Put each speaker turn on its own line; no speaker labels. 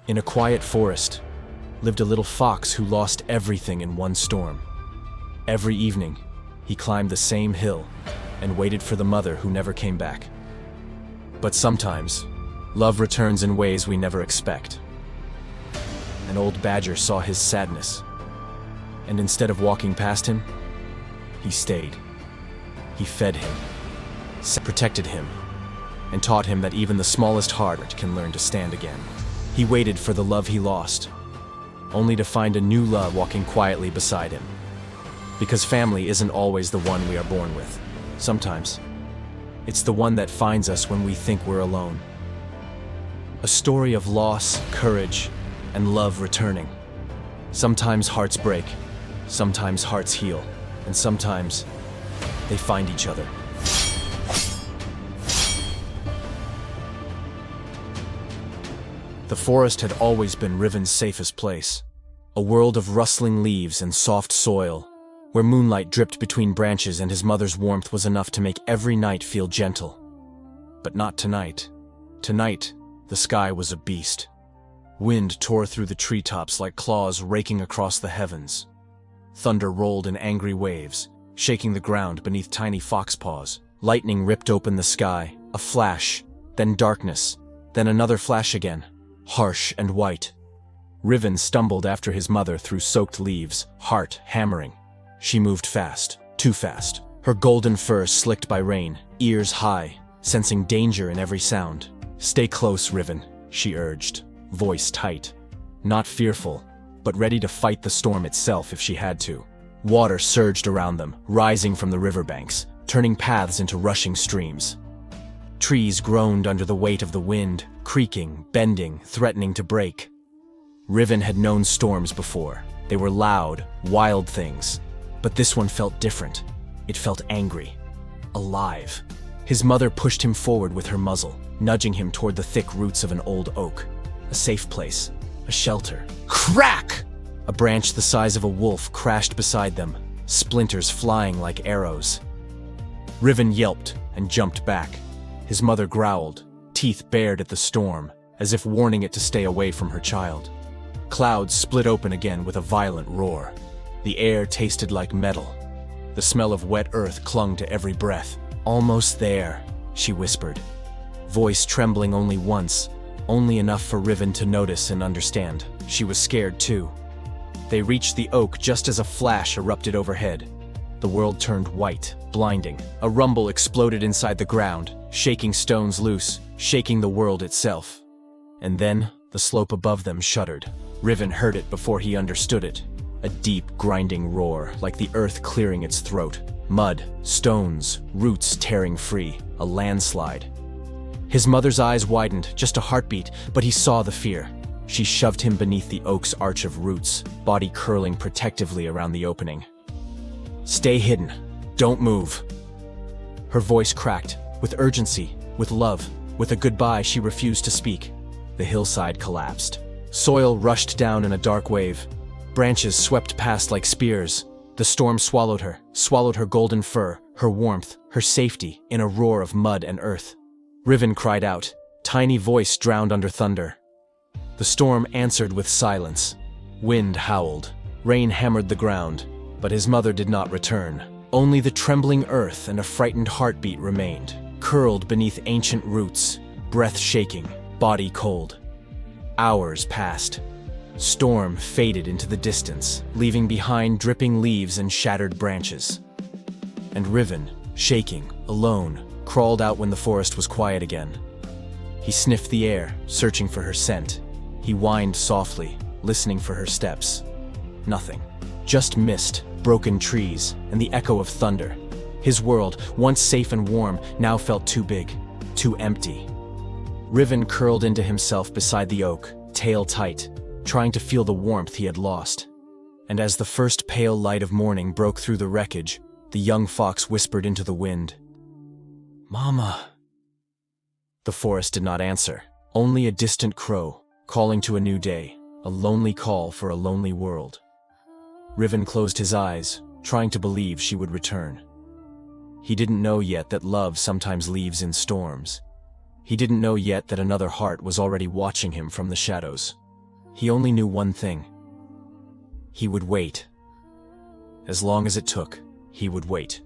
In a quiet forest lived a little fox who lost everything in one storm. Every evening, he climbed the same hill and waited for the mother who never came back. But sometimes, love returns in ways we never expect. An old badger saw his sadness, and instead of walking past him, he stayed. He fed him, protected him, and taught him that even the smallest heart can learn to stand again. He waited for the love he lost, only to find a new love walking quietly beside him. Because family isn't always the one we are born with. Sometimes, it's the one that finds us when we think we're alone. A story of loss, courage, and love returning. Sometimes hearts break, sometimes hearts heal, and sometimes they find each other. The forest had always been Riven's safest place, a world of rustling leaves and soft soil, where moonlight dripped between branches and his mother's warmth was enough to make every night feel gentle. But not tonight. Tonight, the sky was a beast. Wind tore through the treetops like claws raking across the heavens. Thunder rolled in angry waves, shaking the ground beneath tiny fox paws. Lightning ripped open the sky, a flash, then darkness, then another flash again, harsh and white. Riven stumbled after his mother through soaked leaves, heart hammering. She moved fast, too fast, her golden fur slicked by rain, ears high, sensing danger in every sound. "Stay close, Riven," she urged, voice tight. Not fearful, but ready to fight the storm itself if she had to. Water surged around them, rising from the riverbanks, turning paths into rushing streams. Trees groaned under the weight of the wind, creaking, bending, threatening to break. Riven had known storms before. They were loud, wild things. But this one felt different. It felt angry, alive. His mother pushed him forward with her muzzle, nudging him toward the thick roots of an old oak. A safe place, a shelter. Crack! A branch the size of a wolf crashed beside them, splinters flying like arrows. Riven yelped and jumped back. His mother growled, teeth bared at the storm, as if warning it to stay away from her child. Clouds split open again with a violent roar. The air tasted like metal. The smell of wet earth clung to every breath. "Almost there," she whispered, voice trembling only once, only enough for Riven to notice and understand. She was scared too. They reached the oak just as a flash erupted overhead. The world turned white, blinding. A rumble exploded inside the ground, shaking stones loose, shaking the world itself. And then, the slope above them shuddered. Riven heard it before he understood it. A deep, grinding roar, like the earth clearing its throat. Mud, stones, roots tearing free. A landslide. His mother's eyes widened, just a heartbeat, but he saw the fear. She shoved him beneath the oak's arch of roots, body curling protectively around the opening. "Stay hidden. Don't move." Her voice cracked, with urgency, with love, with a goodbye she refused to speak. The hillside collapsed. Soil rushed down in a dark wave. Branches swept past like spears. The storm swallowed her golden fur, her warmth, her safety, in a roar of mud and earth. Riven cried out, tiny voice drowned under thunder. The storm answered with silence. Wind howled. Rain hammered the ground, but his mother did not return. Only the trembling earth and a frightened heartbeat remained, curled beneath ancient roots, breath shaking, body cold. Hours passed. Storm faded into the distance, leaving behind dripping leaves and shattered branches. And Riven, shaking, alone, crawled out when the forest was quiet again. He sniffed the air, searching for her scent. He whined softly, listening for her steps. Nothing. Just mist, broken trees, and the echo of thunder. His world, once safe and warm, now felt too big, too empty. Riven curled into himself beside the oak, tail tight, trying to feel the warmth he had lost. And as the first pale light of morning broke through the wreckage, the young fox whispered into the wind, "Mama." The forest did not answer, only a distant crow, calling to a new day, a lonely call for a lonely world. Riven closed his eyes, trying to believe she would return. He didn't know yet that love sometimes leaves in storms. He didn't know yet that another heart was already watching him from the shadows. He only knew one thing. He would wait. As long as it took, he would wait.